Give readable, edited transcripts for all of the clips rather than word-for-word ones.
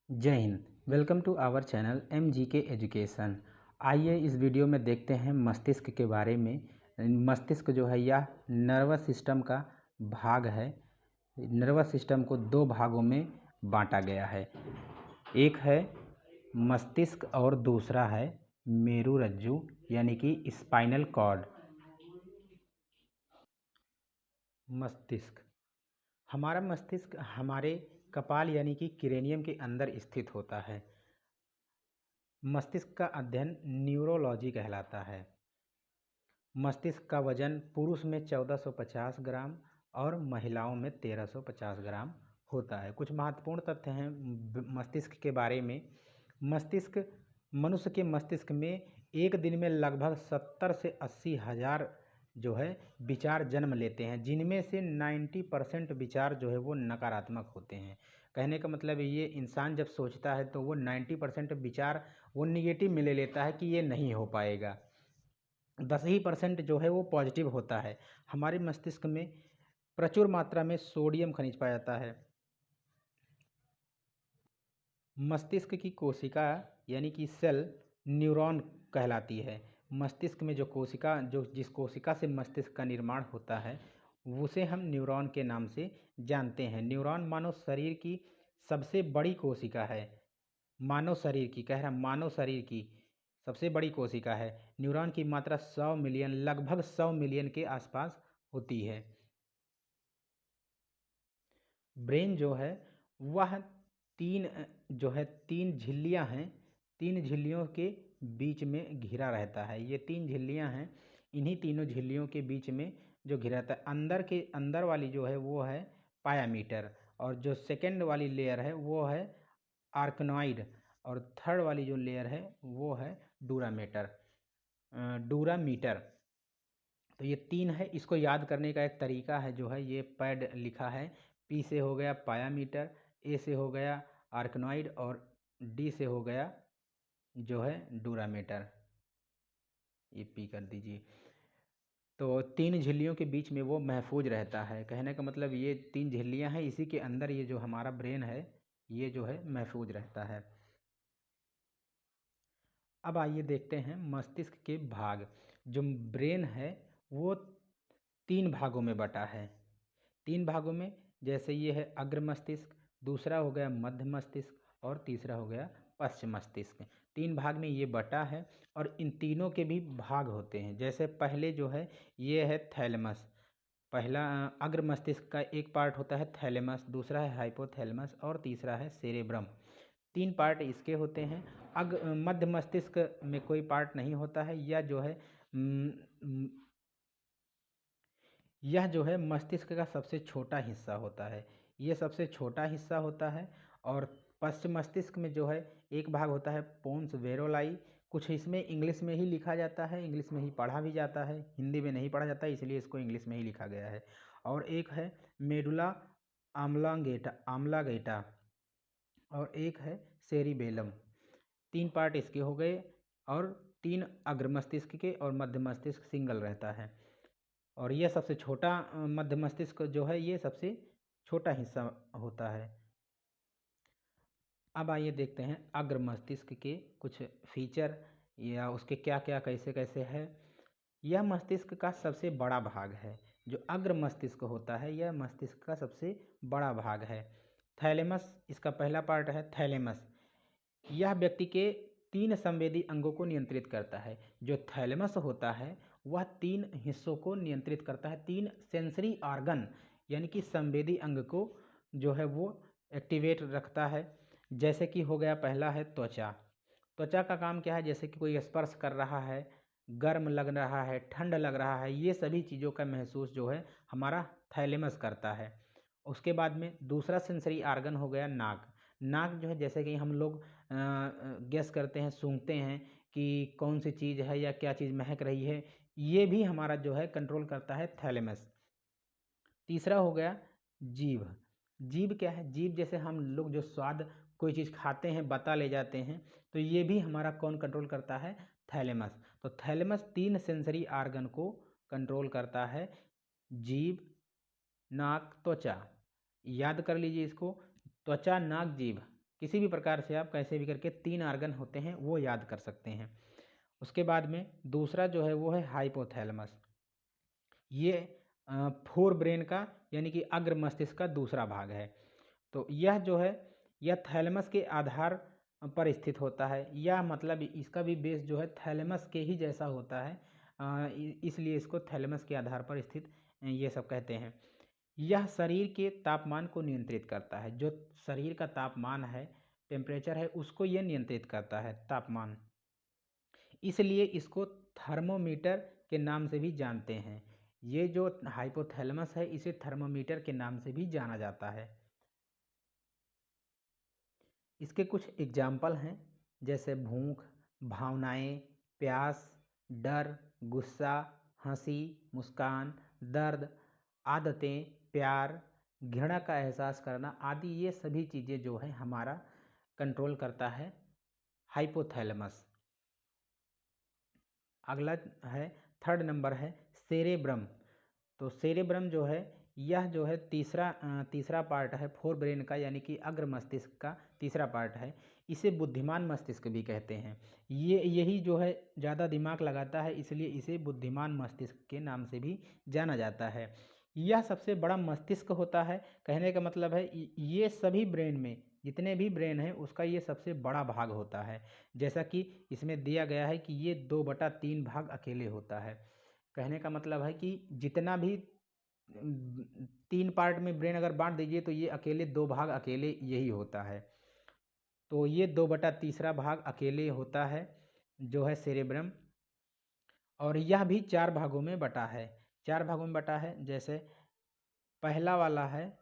जय हिंद। Welcome to our channel M G K education. आइए इस वीडियो में देखते हैं मस्तिष्क के बारे में। मस्तिष्क जो है यह नर्वस सिस्टम का भाग है। नर्वस सिस्टम को दो भागों में बांटा गया है। एक है मस्तिष्क और दूसरा है मेरुरज्जु यानी कि स्पाइनल कॉर्ड। मस्तिष्क, हमारा मस्तिष्क हमारे कपाल यानी कि क्रेनियम के अंदर स्थित होता है। मस्तिष्क का अध्ययन न्यूरोलॉजी कहलाता है। मस्तिष्क का वजन पुरुष में 1450 ग्राम और महिलाओं में 1350 ग्राम होता है। कुछ महत्वपूर्ण तथ्य हैं मस्तिष्क के बारे में। मस्तिष्क, मनुष्य के मस्तिष्क में एक दिन में लगभग 70 से 80 हज़ार जो है विचार जन्म लेते हैं, जिनमें से 90% विचार जो है वो नकारात्मक होते हैं। कहने का मतलब ये, इंसान जब सोचता है तो वो 90% विचार वो निगेटिव में ले लेता है कि ये नहीं हो पाएगा। 10% जो है वो पॉजिटिव होता है। हमारे मस्तिष्क में प्रचुर मात्रा में सोडियम खनिज पाया जाता है। मस्तिष्क की कोशिका यानी कि सेल न्यूरॉन कहलाती है। मस्तिष्क में जो कोशिका, जिस कोशिका से मस्तिष्क का निर्माण होता है उसे हम न्यूरॉन के नाम से जानते हैं। न्यूरॉन मानव शरीर की सबसे बड़ी कोशिका है। मानव शरीर की, कह रहा मानव शरीर की सबसे बड़ी कोशिका है। न्यूरॉन की मात्रा 100 मिलियन, लगभग 100 मिलियन के आसपास होती है। ब्रेन जो है वह तीन झिल्लियां हैं। तीन झिल्लियों के बीच में घिरा रहता है। ये तीन झिल्लियां हैं। इन्हीं तीनों झिल्लियों के बीच में जो घिरा रहता है, अंदर वाली जो है वो है पायामीटर, और जो सेकंड वाली लेयर है वो है आर्कनॉइड, और थर्ड वाली जो लेयर है वो है डूरामीटर। तो ये तीन है। इसको याद करने का एक तरीका है, जो है ये पैड लिखा है। पी से हो गया पायामीटर, ए से हो गया आर्कनॉइड, और डी से हो गया जो है डूरामीटर। ये पी कर दीजिए। तो तीन झिल्लियों के बीच में वो महफूज रहता है। कहने का मतलब ये तीन झिल्लियां हैं, इसी के अंदर ये जो हमारा ब्रेन है ये जो है महफूज रहता है। अब आइए देखते हैं मस्तिष्क के भाग। जो ब्रेन है वो तीन भागों में बटा है। तीन भागों में, जैसे ये है अग्र मस्तिष्क, दूसरा हो गया मध्य मस्तिष्क, और तीसरा हो गया पश्च मस्तिष्क। तीन भाग में ये बटा है, और इन तीनों के भी भाग होते हैं। जैसे पहले जो है ये है थैलेमस। पहला अग्र मस्तिष्क का एक पार्ट होता है थैलेमस, दूसरा है हाइपोथैलेमस, और तीसरा है सेरेब्रम। तीन पार्ट इसके होते हैं। मध्य मस्तिष्क में कोई पार्ट नहीं होता है। यह जो है मस्तिष्क का सबसे छोटा हिस्सा होता है। ये सबसे छोटा हिस्सा होता है। और पश्च मस्तिष्क में जो है एक भाग होता है पोन्स वेरोलाई। कुछ इसमें इंग्लिश में ही लिखा जाता है, इंग्लिश में ही पढ़ा भी जाता है, हिंदी में नहीं पढ़ा जाता, इसलिए इसको इंग्लिश में ही लिखा गया है। और एक है मेडुला आम्लागेटा, और एक है सेरिबेलम। तीन पार्ट इसके हो गए। और तीन अग्र मस्तिष्क के, और मध्य मस्तिष्क सिंगल रहता है। और यह सबसे छोटा मध्य मस्तिष्क जो है ये सबसे छोटा हिस्सा होता है। अब आइए देखते हैं अग्र मस्तिष्क के कुछ फीचर, या उसके क्या क्या कैसे कैसे है। यह मस्तिष्क का सबसे बड़ा भाग है। जो अग्र मस्तिष्क होता है यह मस्तिष्क का सबसे बड़ा भाग है। थैलेमस इसका पहला पार्ट है। थैलेमस यह व्यक्ति के तीन संवेदी अंगों को नियंत्रित करता है। जो थैलेमस होता है वह तीन हिस्सों को नियंत्रित करता है। तीन सेंसरी ऑर्गन यानी कि संवेदी अंग को जो है वो एक्टिवेट रखता है। जैसे कि हो गया, पहला है त्वचा। त्वचा का काम क्या है? जैसे कि कोई स्पर्श कर रहा है, गर्म लग रहा है, ठंड लग रहा है, ये सभी चीज़ों का महसूस जो है हमारा थैलेमस करता है। उसके बाद में दूसरा सेंसरी आर्गन हो गया नाक। नाक जो है, जैसे कि हम लोग गेस करते हैं, सूंघते हैं कि कौन सी चीज़ है या क्या चीज़ महक रही है, ये भी हमारा जो है कंट्रोल करता है थैलेमस। तीसरा हो गया जीभ। जीभ क्या है? जीभ जैसे हम लोग जो स्वाद कोई चीज़ खाते हैं, बता ले जाते हैं, तो ये भी हमारा कौन कंट्रोल करता है? थैलेमस। तो थैलेमस तीन सेंसरी आर्गन को कंट्रोल करता है। जीभ, नाक, त्वचा। याद कर लीजिए इसको, त्वचा, नाक, जीभ। किसी भी प्रकार से आप कैसे भी करके 3 आर्गन होते हैं वो याद कर सकते हैं। उसके बाद में दूसरा जो है वो है हाइपोथैलेमस। ये फोर ब्रेन का यानी कि अग्र मस्तिष्क का दूसरा भाग है। तो यह जो है यह थैलेमस के आधार पर स्थित होता है, या मतलब इसका भी बेस जो है थैलेमस के ही जैसा होता है, इसलिए इसको थैलेमस के आधार पर स्थित ये सब कहते हैं। यह शरीर के तापमान को नियंत्रित करता है। जो शरीर का तापमान है, टेम्परेचर है, उसको ये नियंत्रित करता है, तापमान। इसलिए इसको थर्मोमीटर के नाम से भी जानते हैं। ये जो हाइपोथैलेमस है इसे थर्मोमीटर के नाम से भी जाना जाता है। इसके कुछ एग्जाम्पल हैं, जैसे भूख, भावनाएं, प्यास, डर, गुस्सा, हंसी, मुस्कान, दर्द, आदतें, प्यार, घृणा का एहसास करना आदि। ये सभी चीज़ें जो है हमारा कंट्रोल करता है हाइपोथैलेमस। अगला है, थर्ड नंबर है सेरेब्रम। तो सेरेब्रम जो है यह जो है तीसरा पार्ट है फोर ब्रेन का, यानी कि अग्र मस्तिष्क का तीसरा पार्ट है। इसे बुद्धिमान मस्तिष्क भी कहते हैं। यही जो है ज़्यादा दिमाग लगाता है, इसलिए इसे बुद्धिमान मस्तिष्क के नाम से भी जाना जाता है। यह सबसे बड़ा मस्तिष्क होता है। कहने का मतलब है ये सभी ब्रेन में जितने भी ब्रेन हैं उसका ये सबसे बड़ा भाग होता है। जैसा कि इसमें दिया गया है कि ये 2/3 भाग अकेले होता है। कहने का मतलब है कि जितना भी 3 पार्ट में ब्रेन अगर बांट दीजिए तो ये अकेले 2 भाग अकेले यही होता है। तो ये 2/3 भाग अकेले होता है जो है सेरेब्रम, और यह भी 4 भागों में बटा है। 4 भागों में बटा है, जैसे पहला वाला है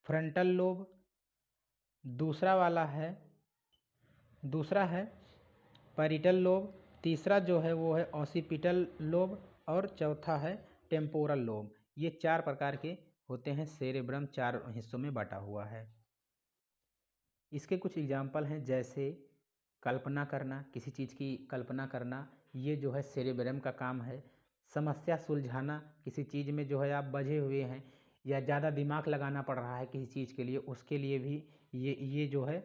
फ्रंटल लोब, दूसरा है पैरिटल लोब, तीसरा जो है वो है ऑसिपिटल लोब, और चौथा है टेम्पोरल लोब। ये 4 प्रकार के होते हैं। सेरेब्रम 4 हिस्सों में बटा हुआ है। इसके कुछ एग्जाम्पल हैं, जैसे कल्पना करना, किसी चीज़ की कल्पना करना, ये जो है सेरेब्रम का काम है। समस्या सुलझाना, किसी चीज़ में जो है आप बझे हुए हैं या ज़्यादा दिमाग लगाना पड़ रहा है किसी चीज़ के लिए, उसके लिए भी ये जो है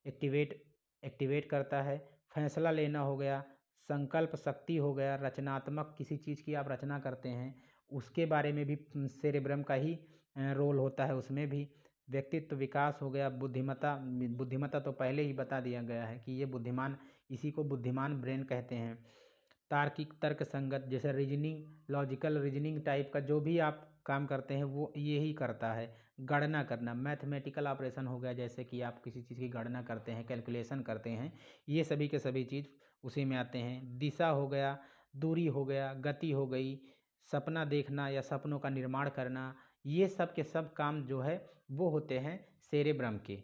एक्टिवेट करता है। फैसला लेना हो गया, संकल्प शक्ति हो गया, रचनात्मक किसी चीज़ की आप रचना करते हैं उसके बारे में भी सेरेब्रम का ही रोल होता है। उसमें भी व्यक्तित्व विकास हो गया, बुद्धिमत्ता तो पहले ही बता दिया गया है कि ये बुद्धिमान, इसी को बुद्धिमान ब्रेन कहते हैं। तार्किक, तर्क संगत, जैसे रीजनिंग, लॉजिकल रीजनिंग टाइप का जो भी आप काम करते हैं वो ये ही करता है। गणना करना, मैथमेटिकल ऑपरेशन हो गया, जैसे कि आप किसी चीज़ की गणना करते हैं, कैलकुलेशन करते हैं, ये सभी के सभी चीज़ उसी में आते हैं। दिशा हो गया, दूरी हो गया, गति हो गई, सपना देखना या सपनों का निर्माण करना, ये सब के सब काम जो है वो होते हैं सेरेब्रम के।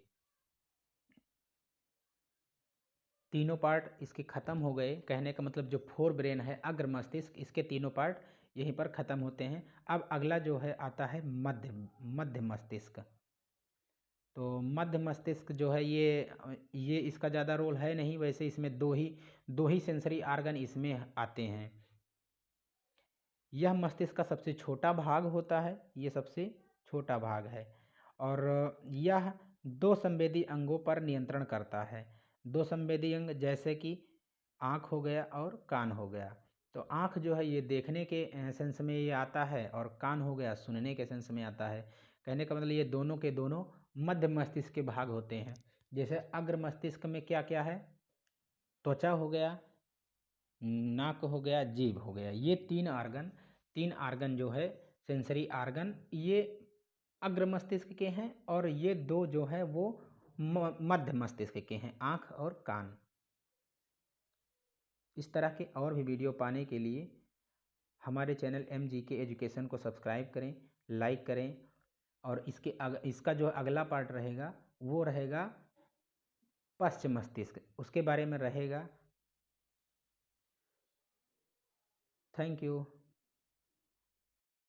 तीनों पार्ट इसके ख़त्म हो गए। कहने का मतलब जो फोर ब्रेन है अग्र मस्तिष्क, इसके तीनों पार्ट यहीं पर ख़त्म होते हैं। अब अगला जो है आता है मध्य मस्तिष्क। तो मध्य मस्तिष्क जो है ये इसका ज़्यादा रोल है नहीं, वैसे इसमें दो ही सेंसरी आर्गन इसमें आते हैं। यह मस्तिष्क का सबसे छोटा भाग होता है, ये सबसे छोटा भाग है, और यह 2 संवेदी अंगों पर नियंत्रण करता है। 2 संवेदी अंग जैसे कि आँख हो गया और कान हो गया। तो आँख जो है ये देखने के सेंस में ये आता है, और कान हो गया सुनने के सेंस में आता है। कहने का मतलब ये दोनों के दोनों मध्य मस्तिष्क के भाग होते हैं। जैसे अग्र मस्तिष्क में क्या क्या है, त्वचा हो गया, नाक हो गया, जीभ हो गया, ये 3 आर्गन जो है सेंसरी आर्गन, ये अग्र मस्तिष्क के हैं, और ये 2 जो है वो मध्य मस्तिष्क के हैं, आँख और कान। इस तरह के और भी वीडियो पाने के लिए हमारे चैनल MGK एजुकेशन को सब्सक्राइब करें, लाइक करें, और इसका जो अगला पार्ट रहेगा वो रहेगा पश्च मस्तिष्क, उसके बारे में रहेगा। Thank you.